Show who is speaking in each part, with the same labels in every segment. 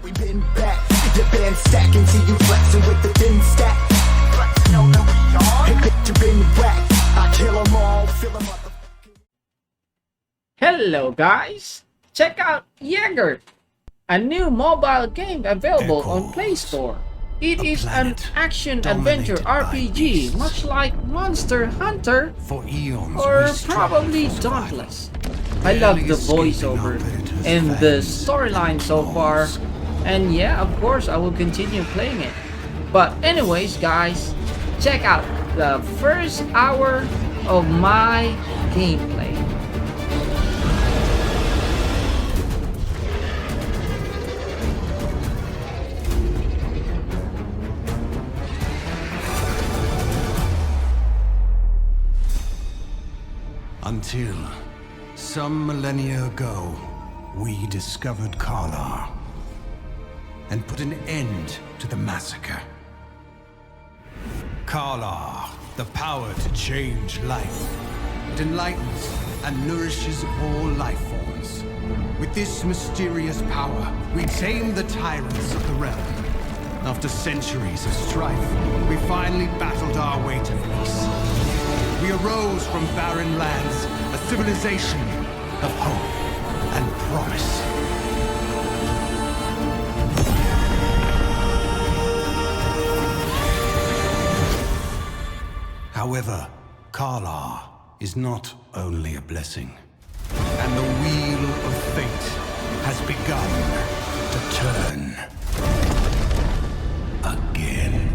Speaker 1: We been back, the band stacking, see you flexing with the thin stack. Flexing on the VR. Hey bitch, you been whacked. I kill 'em all, fill 'em up.
Speaker 2: Hello guys, check out Yeager, a new mobile game available on Play Store. It is an action-adventure RPG, much like Monster Hunter or probably Dauntless. I love the voiceover and the storyline so far, and yeah, of course I will continue playing it. But anyways guys, check out the first hour of my gameplay.
Speaker 3: Until some millennia ago, we discovered Karlar and put an end to the massacre. Karlar, the power to change life. It enlightens and nourishes all life forms. With this mysterious power, we tame the tyrants of the realm. After centuries of strife, we finally battled our way to peace. We arose from barren lands, a civilization of hope and promise. However, Karlar is not only a blessing, and the wheel of fate has begun to turn again.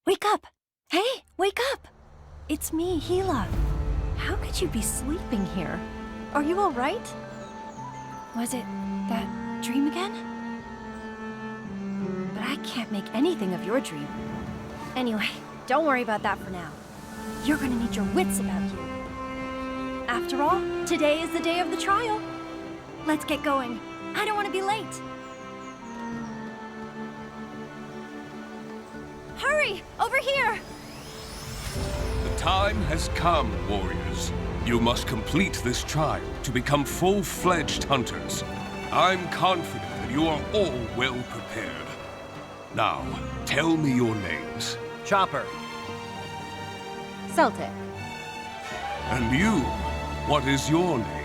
Speaker 4: Wake up! Hey, wake up! It's me, Gila. How could you be sleeping here? Are you alright? Was it that dream again? But I can't make anything of your dream. Anyway, don't worry about that for now. You're gonna need your wits about you. After all, today is the day of the trial. Let's get going. I don't want to be late. Hurry! Over here!
Speaker 5: The time has come, warriors. You must complete this trial to become full-fledged hunters. I'm confident that you are all well prepared. Now, tell me your names.
Speaker 6: Chopper.
Speaker 4: Celtic.
Speaker 5: And you, what is your name?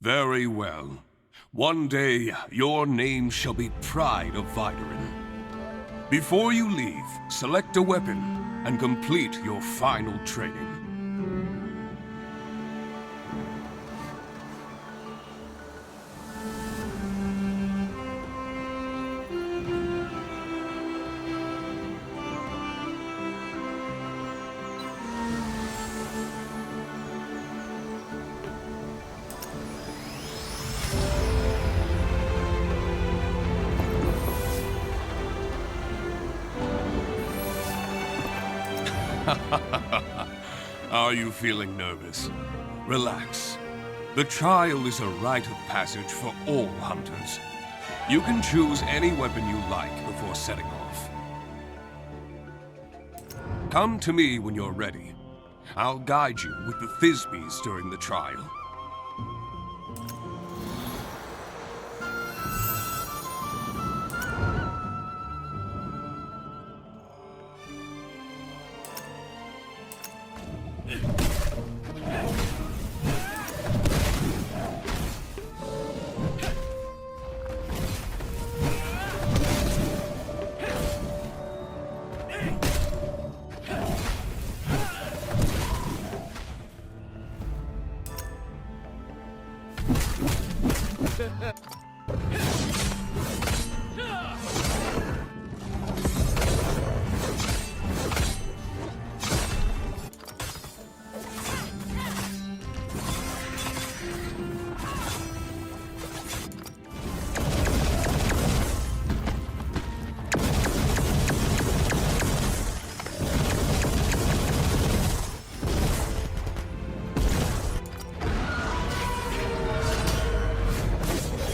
Speaker 5: Very well. One day, your name shall be Pride of Viderin. Before you leave, select a weapon and complete your final training. Are you feeling nervous? Relax. The trial is a rite of passage for all hunters. You can choose any weapon you like before setting off. Come to me when you're ready. I'll guide you with the Thisbys during the trial.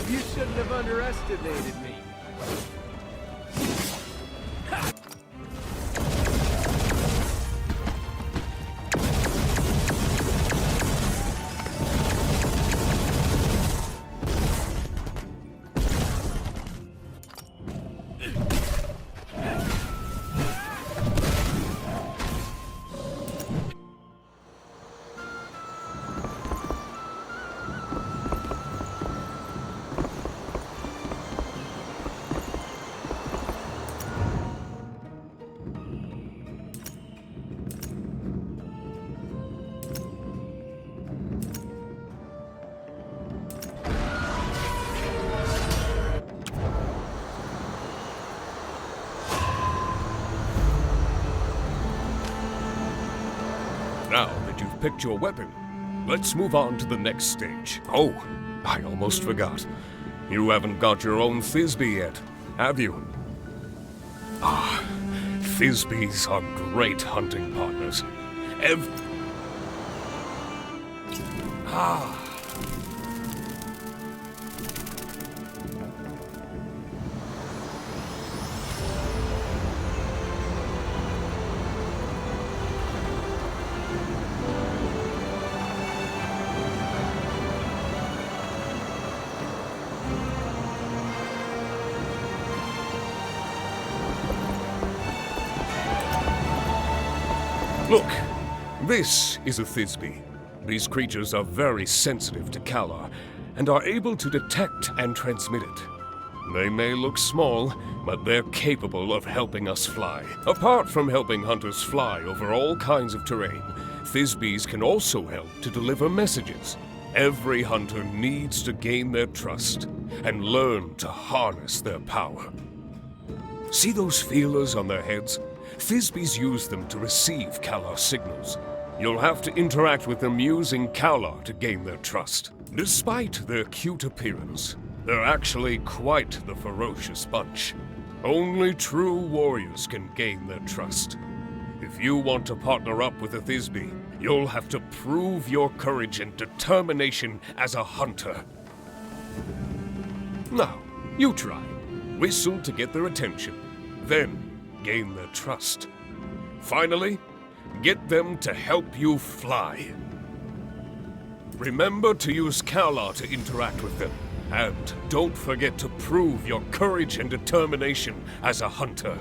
Speaker 6: You shouldn't have underestimated me.
Speaker 5: Now that you've picked your weapon, let's move on to the next stage. Oh, I almost forgot. You haven't got your own Thisby yet, have you? Ah, Thisbys are great hunting partners. Look, this is a Thisby. These creatures are very sensitive to Kalar and are able to detect and transmit it. They may look small, but they're capable of helping us fly. Apart from helping hunters fly over all kinds of terrain, Thisbys can also help to deliver messages. Every hunter needs to gain their trust and learn to harness their power. See those feelers on their heads? Thisbys use them to receive Kalar signals. You'll have to interact with them using Kalar to gain their trust. Despite their cute appearance, they're actually quite the ferocious bunch. Only true warriors can gain their trust. If you want to partner up with a Thisby, you'll have to prove your courage and determination as a hunter. Now, you try. Whistle to get their attention, then gain their trust. Finally, get them to help you fly. Remember to use Kalar to interact with them, and don't forget to prove your courage and determination as a hunter.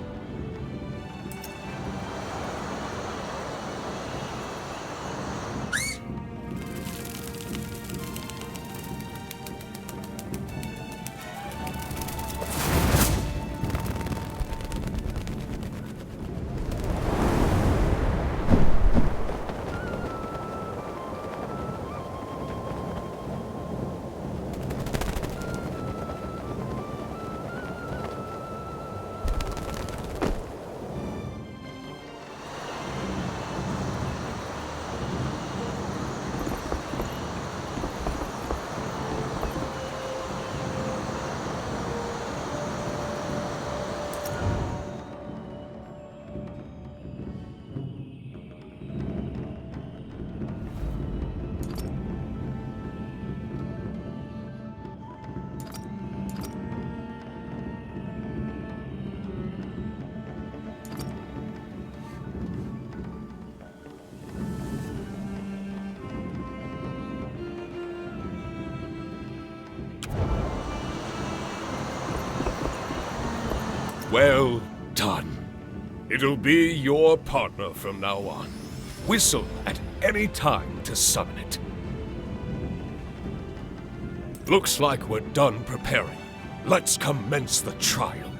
Speaker 5: Well done. It'll be your partner from now on. Whistle at any time to summon it. Looks like we're done preparing. Let's commence the trial.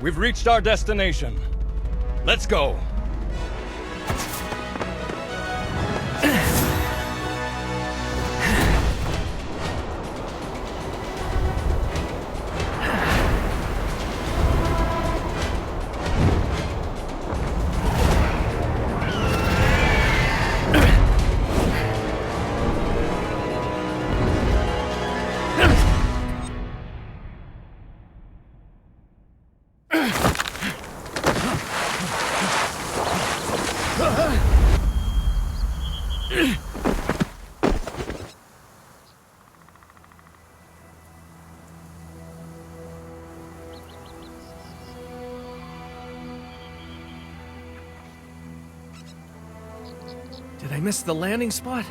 Speaker 7: We've reached our destination. Let's go.
Speaker 6: Did I miss the landing spot?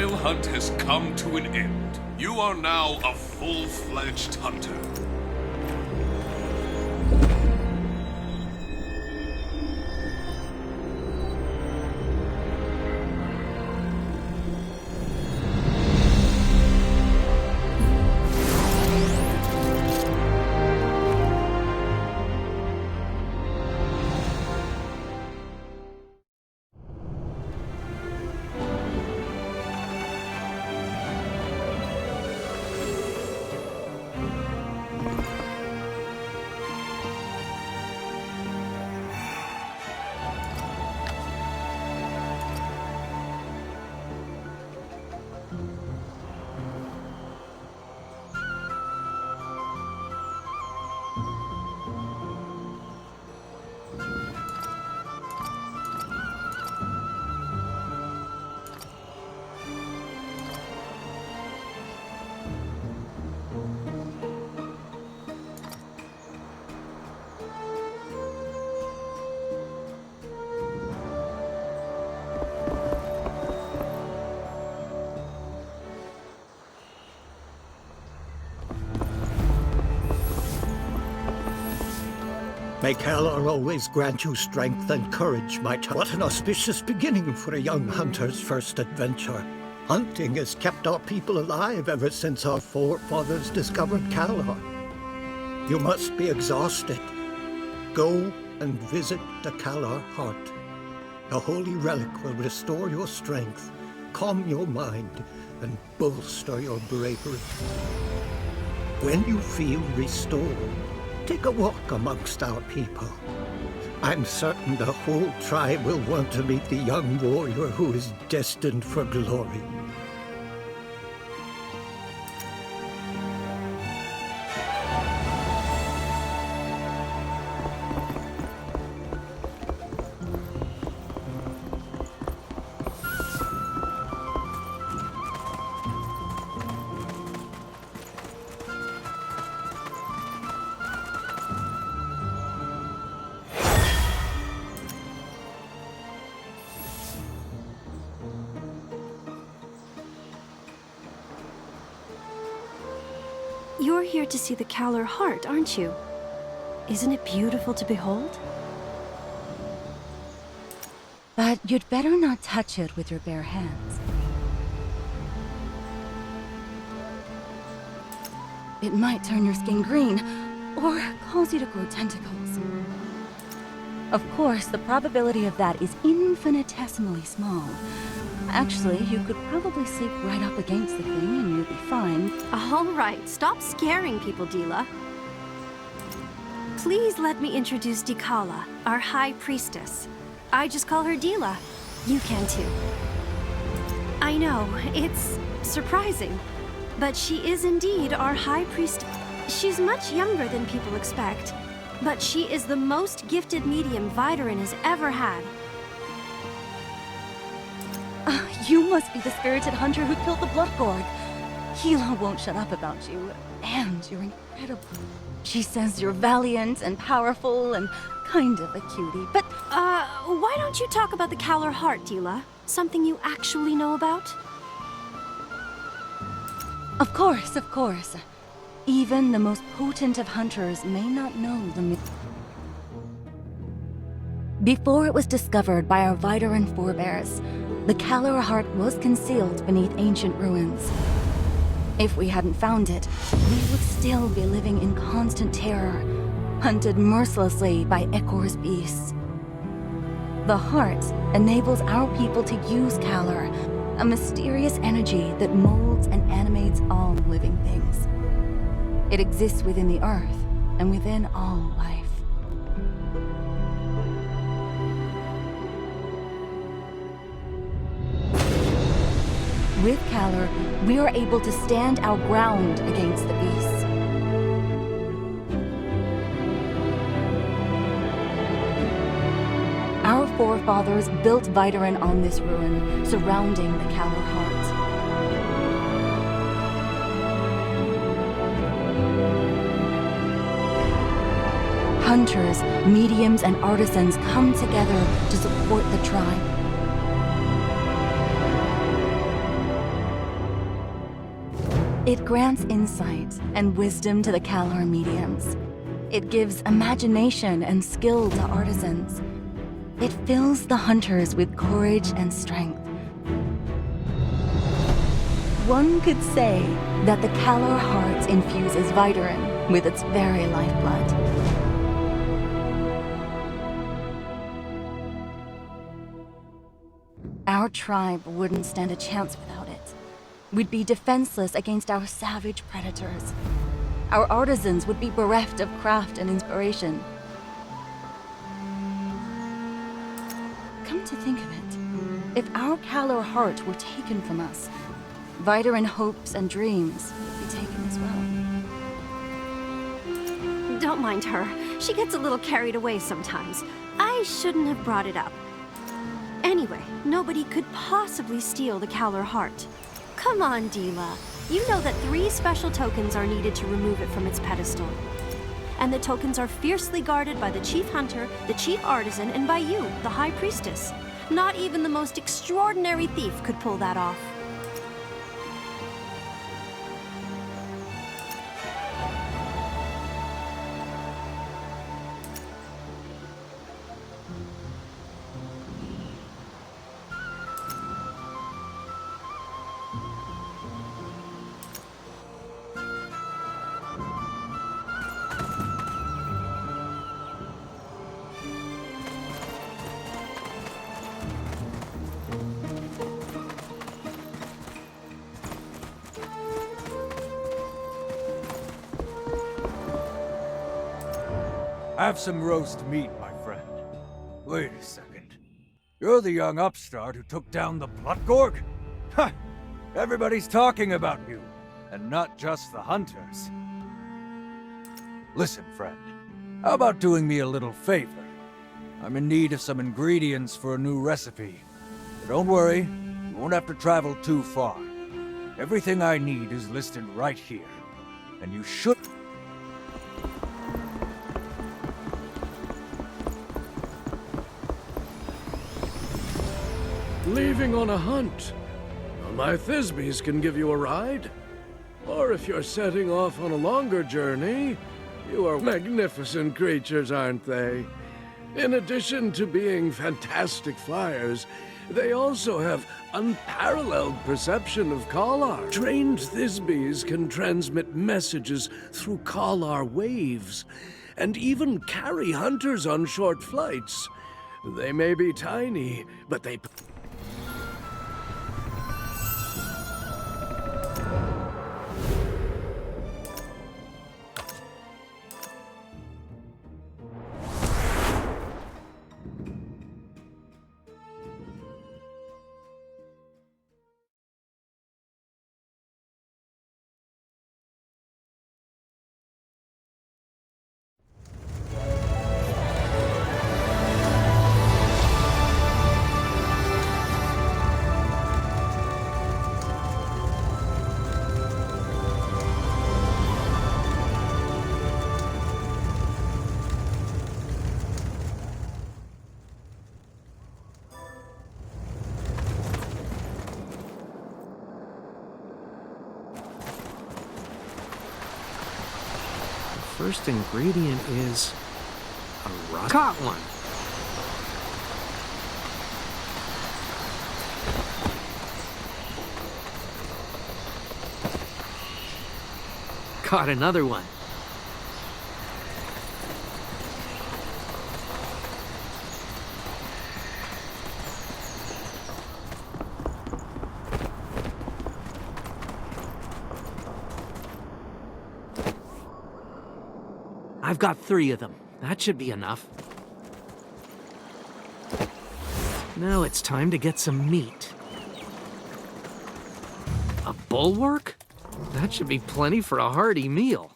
Speaker 5: trial hunt has come to an end. You are now a full-fledged hunter.
Speaker 8: May Kalar always grant you strength and courage, my child. What an auspicious beginning for a young hunter's first adventure. Hunting has kept our people alive ever since our forefathers discovered Kalar. You must be exhausted. Go and visit the Kalar heart. The holy relic will restore your strength, calm your mind, and bolster your bravery. When you feel restored, take a walk amongst our people. I'm certain the whole tribe will want to meet the young warrior who is destined for glory.
Speaker 4: You're here to see the Kalar heart, aren't you? Isn't it beautiful to behold?
Speaker 9: But you'd better not touch it with your bare hands. It might turn your skin green, or cause you to grow tentacles. Of course, the probability of that is infinitesimally small. Actually, you could probably sleep right up against the thing and you'd be fine.
Speaker 4: All right, stop scaring people, Dila. Please let me introduce Dikala, our High Priestess. I just call her Dila. You can too. I know, it's surprising, but she is indeed our High Priestess. She's much younger than people expect, but she is the most gifted medium Vyderin has ever had.
Speaker 9: You must be the spirited hunter who killed the Blood Gorg. Hila won't shut up about you, and you're incredible. She says you're valiant and powerful and kind of a cutie, but...
Speaker 4: why don't you talk about the Kalar heart, Dila? Something you actually know about?
Speaker 9: Of course, of course. Even the most potent of hunters may not know the... Before it was discovered by our Vyderin forebears, the Kalar heart was concealed beneath ancient ruins. If we hadn't found it, we would still be living in constant terror, hunted mercilessly by Ekor's beasts. The heart enables our people to use Kalar, a mysterious energy that molds and animates all living things. It exists within the earth and within all life. With Kalar, we are able to stand our ground against the beasts. Our forefathers built Vyderin on this ruin, surrounding the Kalar heart. Hunters, mediums, and artisans come together to support the tribe. It grants insight and wisdom to the Calor mediums. It gives imagination and skill to artisans. It fills the hunters with courage and strength. One could say that the Calor heart infuses Viterin with its very lifeblood. Our tribe wouldn't stand a chance without it. We'd be defenseless against our savage predators. Our artisans would be bereft of craft and inspiration. Come to think of it, if our Calor heart were taken from us, Viterin hopes and dreams would be taken as well.
Speaker 4: Don't mind her. She gets a little carried away sometimes. I shouldn't have brought it up. Anyway, nobody could possibly steal the Calor heart. Come on, Dila. You know that 3 special tokens are needed to remove it from its pedestal. And the tokens are fiercely guarded by the Chief Hunter, the Chief Artisan, and by you, the High Priestess. Not even the most extraordinary thief could pull that off.
Speaker 6: Have some roast meat, my friend. Wait a second. You're the young upstart who took down the Bloodgorg? Ha! Everybody's talking about you, and not just the hunters. Listen, friend. How about doing me a little favor? I'm in need of some ingredients for a new recipe. But don't worry, you won't have to travel too far. Everything I need is listed right here. And you should...
Speaker 10: Leaving on a hunt. Well, my Thisbys can give you a ride. Or if you're setting off on a longer journey, you are magnificent creatures, aren't they? In addition to being fantastic flyers, they also have unparalleled perception of Kalar. Trained Thisbys can transmit messages through Kalar waves, and even carry hunters on short flights. They may be tiny, but they...
Speaker 11: First ingredient is a rock. Caught one. Caught another one. I've got 3 of them. That should be enough. Now it's time to get some meat. A bulwark? That should be plenty for a hearty meal.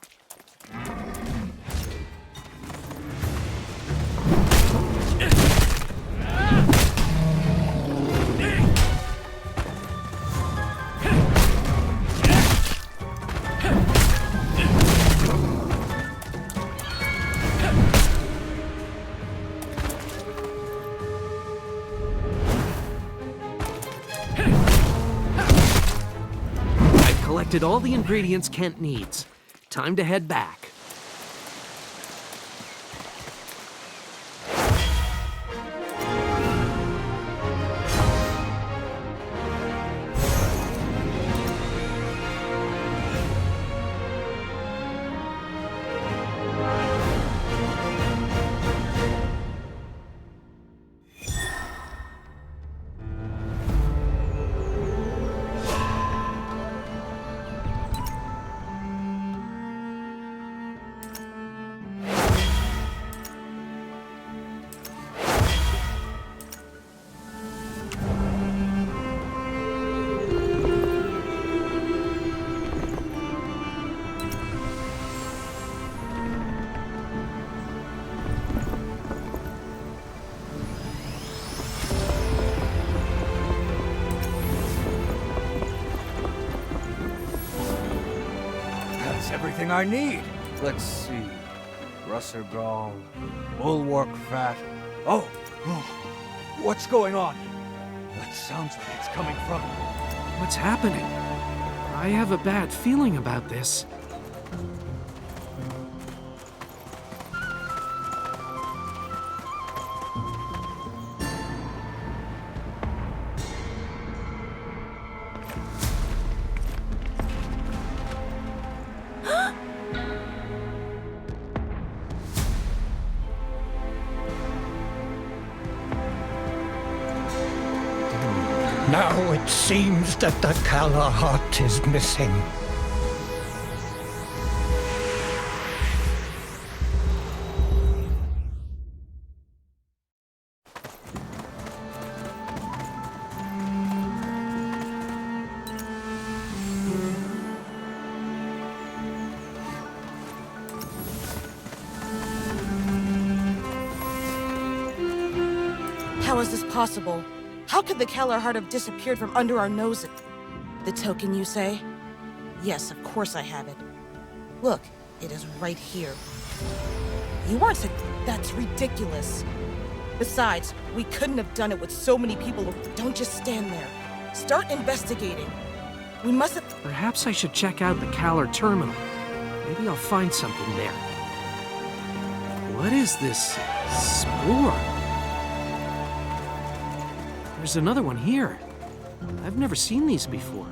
Speaker 11: collected all the ingredients Kent needs. Time to head back.
Speaker 6: That's everything I need. Let's see. Russer gall, bulwark fat. Oh, what's going on? That sounds like it's coming from...
Speaker 11: What's happening? I have a bad feeling about this.
Speaker 8: Now it seems that the Kala heart is missing.
Speaker 12: How is this possible? How could the Keller heart have disappeared from under our noses? The token, you say? Yes, of course I have it. Look, it is right here. You aren't saying... That's ridiculous. Besides, we couldn't have done it with so many people. Don't just stand there. Start investigating. We mustn't...
Speaker 11: Perhaps I should check out the Kaller terminal. Maybe I'll find something there. What is this spore? There's another one here. I've never seen these before.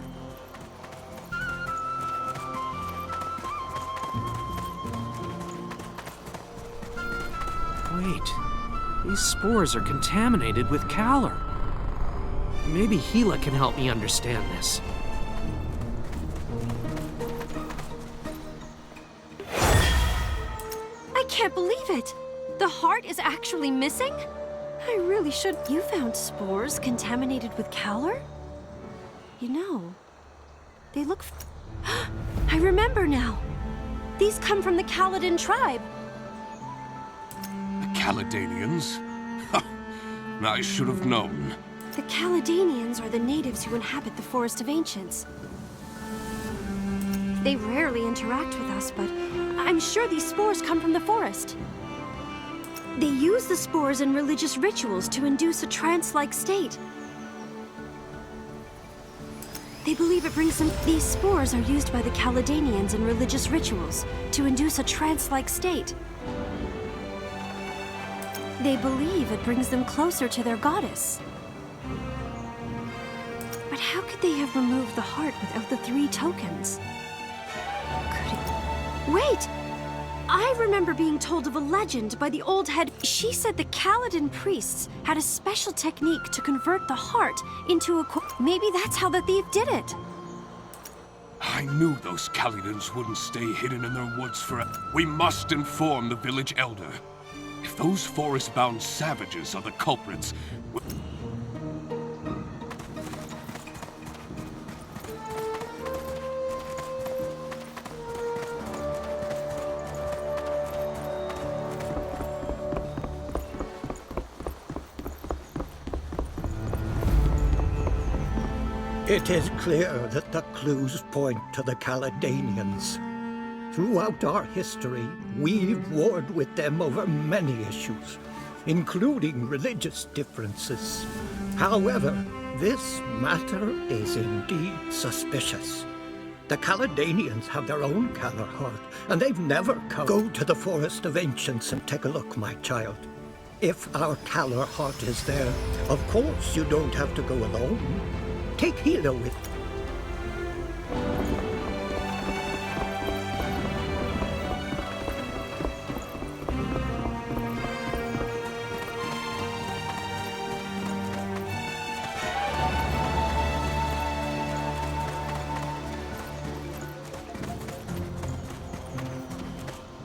Speaker 11: Wait, these spores are contaminated with Kaller. Maybe Gila can help me understand this.
Speaker 4: I can't believe it! The heart is actually missing? I really should... You found spores contaminated with Kaller? You know, they look... I remember now. These come from the Kaladin tribe.
Speaker 5: The Caledanians? I should have known.
Speaker 4: The Caledanians are the natives who inhabit the Forest of Ancients. They rarely interact with us, but I'm sure these spores come from the forest. They use the spores in religious rituals to induce a trance-like state. They believe it brings them... These spores are used by the Caledanians in religious rituals to induce a trance-like state. They believe it brings them closer to their goddess. But how could they have removed the heart without the 3 tokens? Could it... Wait! I remember being told of a legend by the old head. She said the Kaladin priests had a special technique to convert the heart into a... Maybe that's how the thief did it.
Speaker 5: I knew those Kaladins wouldn't stay hidden in their woods forever. We must inform the village elder. If those forest-bound savages are the culprits...
Speaker 8: It is clear that the clues point to the Caledanians. Throughout our history, we've warred with them over many issues, including religious differences. However, this matter is indeed suspicious. The Caledonians have their own Calor heart, and they've never come. Go to the Forest of Ancients and take a look, my child. If our Calor heart is there, of course you don't have to go alone. Take Hilo with you.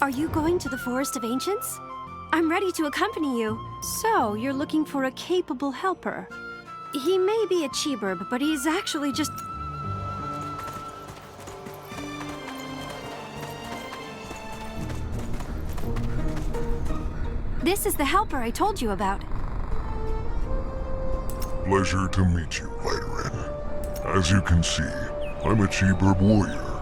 Speaker 4: Are you going to the Forest of Ancients? I'm ready to accompany you. So, you're looking for a capable helper. He may be a Cheeburb, but he's actually just... This is the helper I told you about.
Speaker 13: Pleasure to meet you, Reiner. As you can see, I'm a Cheeburb warrior.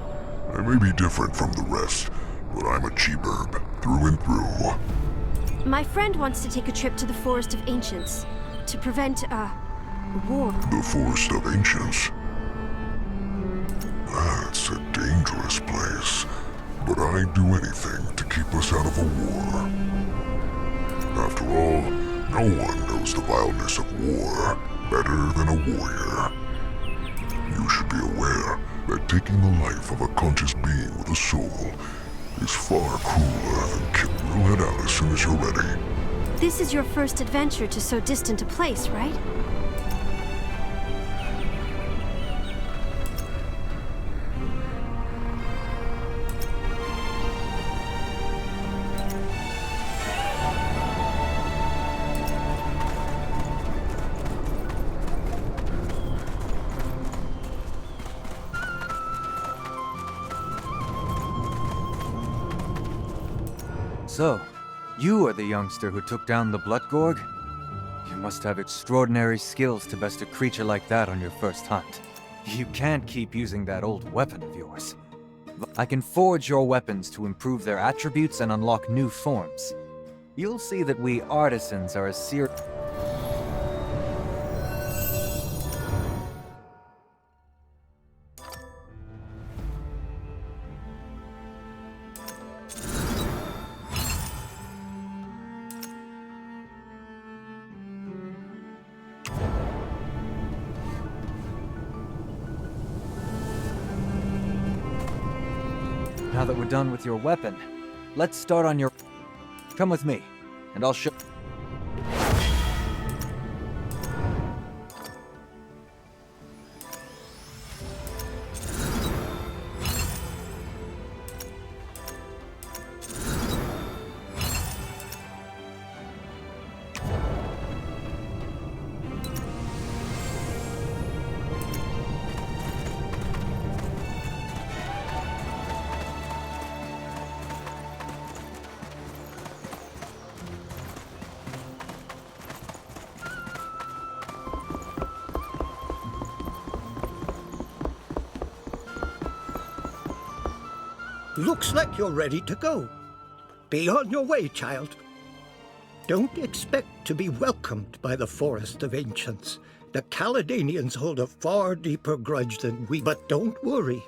Speaker 13: I may be different from the rest, but I'm a Cheeburb through and through.
Speaker 4: My friend wants to take a trip to the Forest of Ancients to prevent a war.
Speaker 13: The Forest of Ancients? That's a dangerous place, but I'd do anything to keep us out of a war. After all, no one knows the vileness of war better than a warrior. You should be aware that taking the life of a conscious being with a soul is far crueler than killing. We'll head out as soon as you're ready.
Speaker 4: This is your first adventure to so distant a place, right?
Speaker 6: So, you are the youngster who took down the Bloodgorg? You must have extraordinary skills to best a creature like that on your first hunt. You can't keep using that old weapon of yours. I can forge your weapons to improve their attributes and unlock new forms. You'll see that we artisans are a serious... Now that we're done with your weapon, let's start on your... Come with me, and I'll show...
Speaker 8: Looks like you're ready to go. Be on your way, child. Don't expect to be welcomed by the Forest of Ancients. The Caledonians hold a far deeper grudge than we. But don't worry.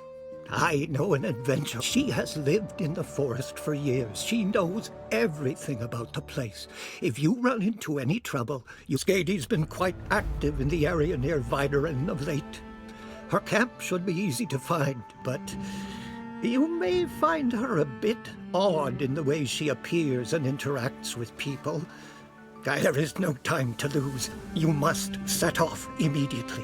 Speaker 8: I know an adventurer. She has lived in the forest for years. She knows everything about the place. If you run into any trouble, Skady's been quite active in the area near Videren of late. Her camp should be easy to find, but you may find her a bit odd in the way she appears and interacts with people. There is no time to lose. You must set off immediately.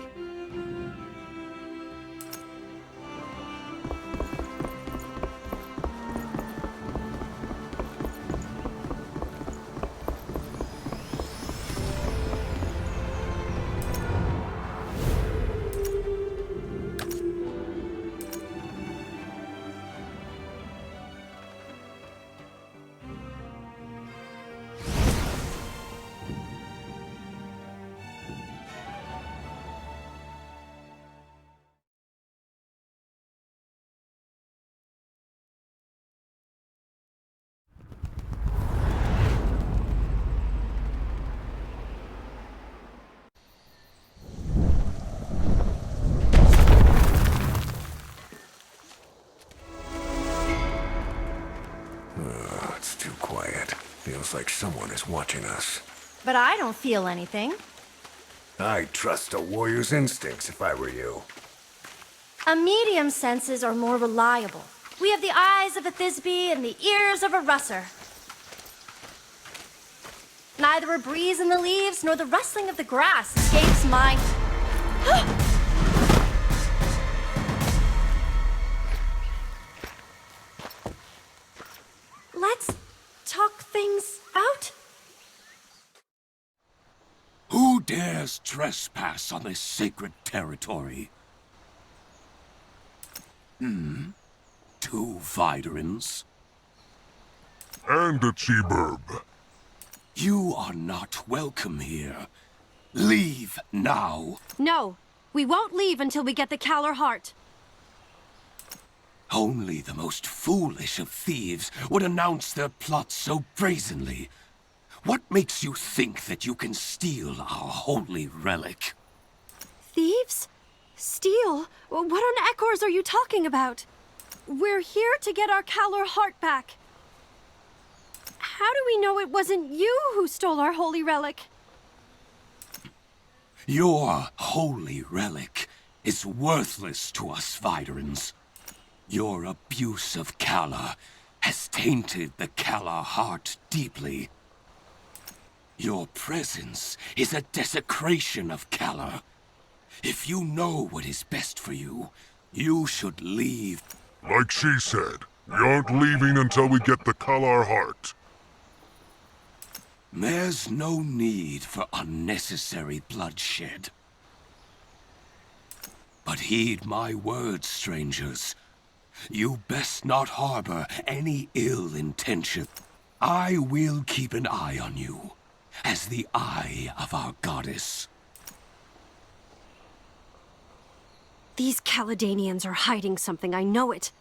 Speaker 14: Feels like someone is watching us.
Speaker 4: But I don't feel anything.
Speaker 14: I'd trust a warrior's instincts if I were you.
Speaker 4: A medium's senses are more reliable. We have the eyes of a Thisbe and the ears of a Russer. Neither a breeze in the leaves nor the rustling of the grass escapes my... Let's talk things out.
Speaker 5: Who dares trespass on this sacred territory? Two Viderans?
Speaker 13: And a Cheeburb.
Speaker 5: You are not welcome here. Leave now.
Speaker 4: No, we won't leave until we get the Caller Heart.
Speaker 5: Only the most foolish of thieves would announce their plots so brazenly. What makes you think that you can steal our holy relic?
Speaker 4: Thieves? Steal? What on Ekors are you talking about? We're here to get our Caller Heart back. How do we know it wasn't you who stole our holy relic?
Speaker 5: Your holy relic is worthless to us Viderans. Your abuse of Kala has tainted the Kala heart deeply. Your presence is a desecration of Kala. If you know what is best for you, you should leave.
Speaker 13: Like she said, we aren't leaving until we get the Kalar heart.
Speaker 5: There's no need for unnecessary bloodshed. But heed my words, strangers. You best not harbor any ill intention. I will keep an eye on you, as the eye of our goddess.
Speaker 4: These Caledanians are hiding something, I know it.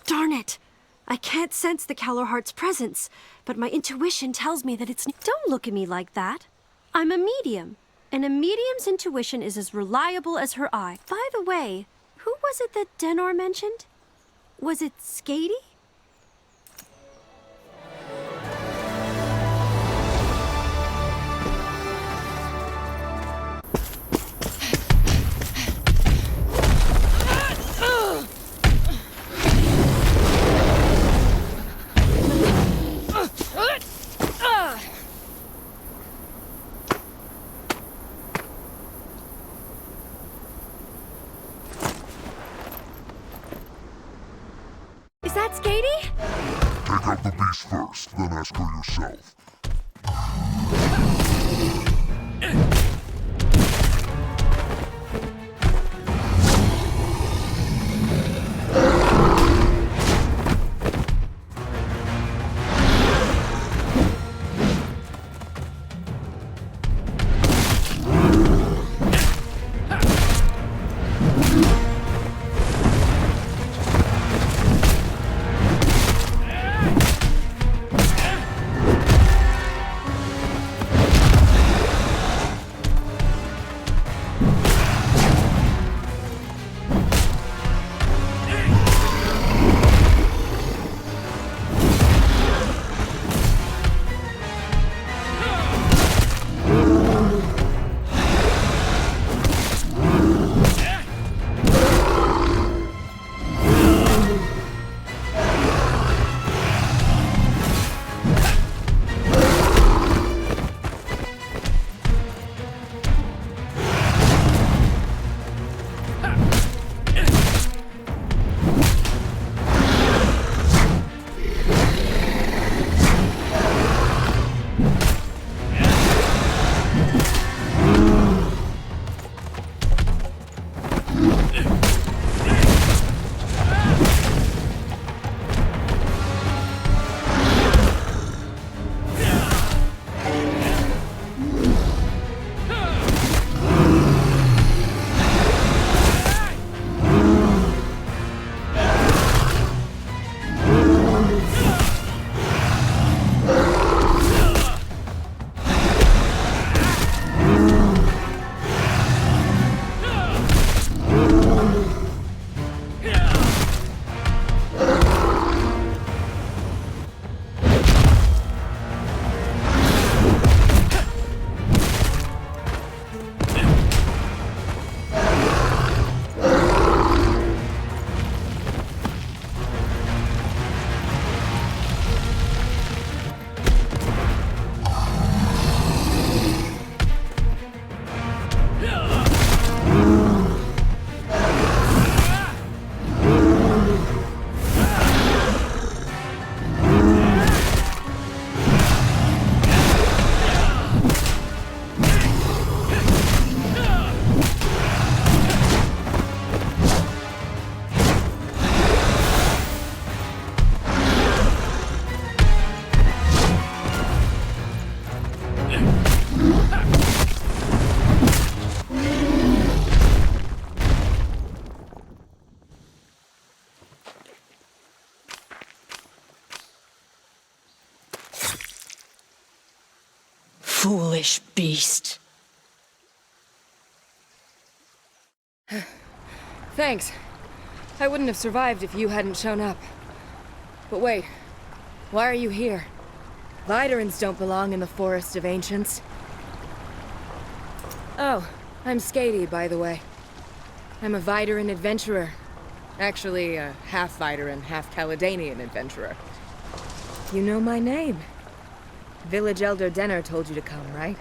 Speaker 4: Darn it! I can't sense the Caller Heart's presence, but my intuition tells me that it's... Don't look at me like that. I'm a medium, and a medium's intuition is as reliable as her eye. By the way, who was it that Denor mentioned? Was it Skady? Is that Skady?
Speaker 13: Take out the beast first, then ask her yourself.
Speaker 15: Foolish beast.
Speaker 16: Thanks. I wouldn't have survived if you hadn't shown up. But wait, why are you here? Viderans don't belong in the Forest of Ancients. Oh, I'm Skady, by the way. I'm a Videran adventurer. Actually, a half Videran, half Caledanian adventurer. You know my name. Village Elder Denner told you to come, right?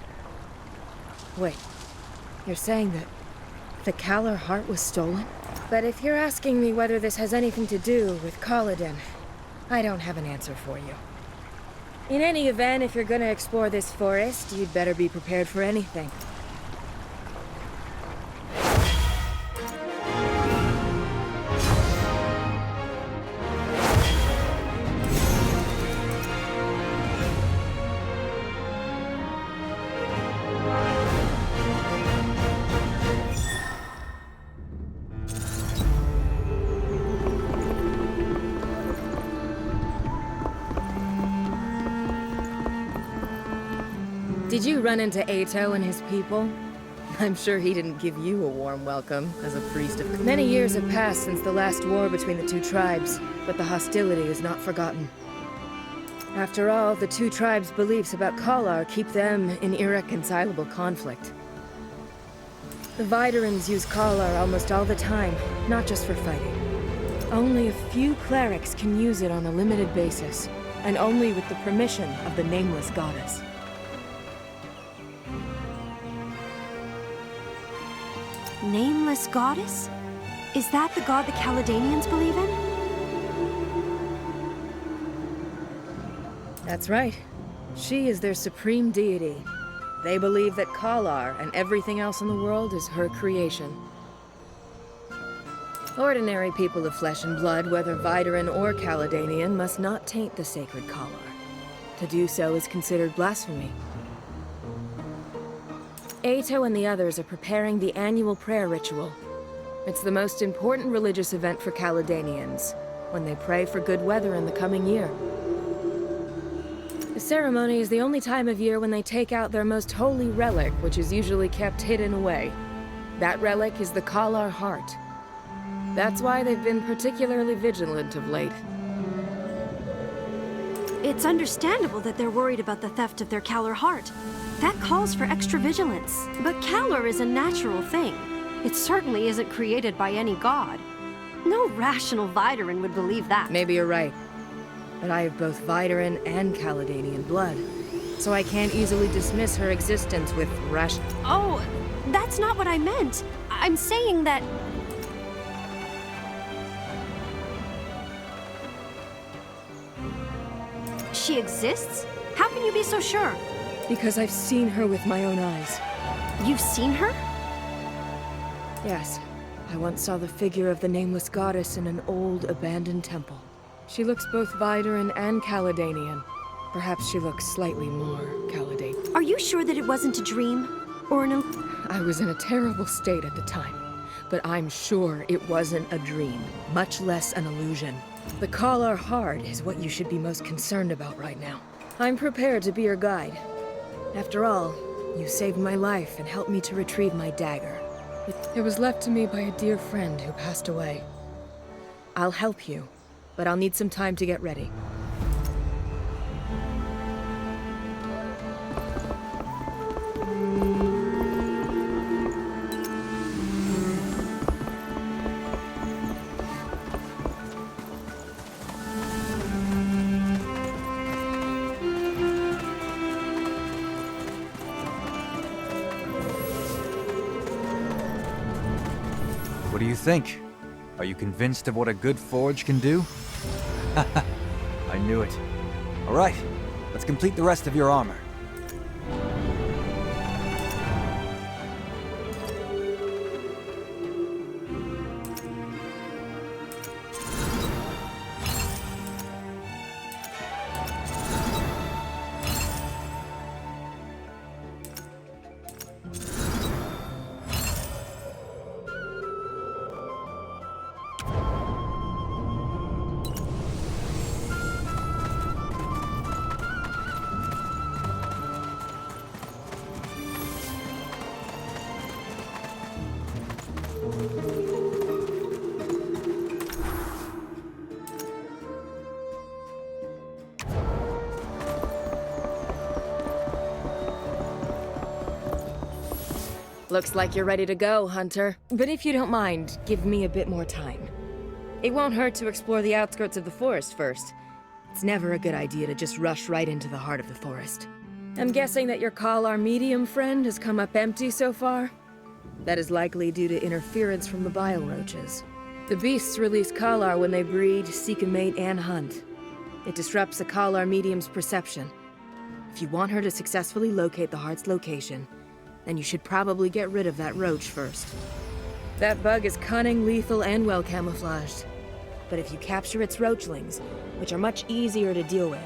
Speaker 16: Wait, you're saying that the Kalar heart was stolen? But if you're asking me whether this has anything to do with Kaladin, I don't have an answer for you. In any event, if you're gonna explore this forest, you'd better be prepared for anything. Did you run into Ato and his people? I'm sure he didn't give you a warm welcome as a priest of... Many years have passed since the last war between the two tribes, but the hostility is not forgotten. After all, the two tribes' beliefs about Kalar keep them in irreconcilable conflict. The Viderans use Kalar almost all the time, not just for fighting. Only a few clerics can use it on a limited basis, and only with the permission of the Nameless Goddess.
Speaker 4: Nameless Goddess? Is that the god the Caledanians believe in?
Speaker 16: That's right. She is their supreme deity. They believe that Kalar and everything else in the world is her creation. Ordinary people of flesh and blood, whether Videran or Caledanian, must not taint the sacred Kalar. To do so is considered blasphemy. Ato and the others are preparing the annual prayer ritual. It's the most important religious event for Caledanians, when they pray for good weather in the coming year. The ceremony is the only time of year when they take out their most holy relic, which is usually kept hidden away. That relic is the Kalar heart. That's why they've been particularly vigilant of late.
Speaker 4: It's understandable that they're worried about the theft of their Kalar heart. That calls for extra vigilance. But Kalar is a natural thing. It certainly isn't created by any god. No rational Videran would believe that.
Speaker 16: Maybe you're right. But I have both Videran and Caledanian blood, so I can't easily dismiss her existence with
Speaker 4: Oh, that's not what I meant. I'm saying that... She exists? How can you be so sure?
Speaker 16: Because I've seen her with my own eyes.
Speaker 4: You've seen her?
Speaker 16: Yes. I once saw the figure of the Nameless Goddess in an old, abandoned temple. She looks both Videran and Caledanian. Perhaps she looks slightly more Caledanian.
Speaker 4: Are you sure that it wasn't a dream? Or an...
Speaker 16: I was in a terrible state at the time. But I'm sure it wasn't a dream, much less an illusion. The Kalar heart is what you should be most concerned about right now. I'm prepared to be your guide. After all, you saved my life and helped me to retrieve my dagger. It was left to me by a dear friend who passed away. I'll help you, but I'll need some time to get ready.
Speaker 6: What do you think? Are you convinced of what a good forge can do? I knew it. All right, let's complete the rest of your armor.
Speaker 16: Looks like you're ready to go, Hunter. But if you don't mind, give me a bit more time. It won't hurt to explore the outskirts of the forest first. It's never a good idea to just rush right into the heart of the forest. I'm guessing that your Kalar medium friend has come up empty so far? That is likely due to interference from the bile roaches. The beasts release Kalar when they breed, seek a mate, and hunt. It disrupts a Kalar medium's perception. If you want her to successfully locate the heart's location, then you should probably get rid of that roach first. That bug is cunning, lethal, and well camouflaged. But if you capture its roachlings, which are much easier to deal with,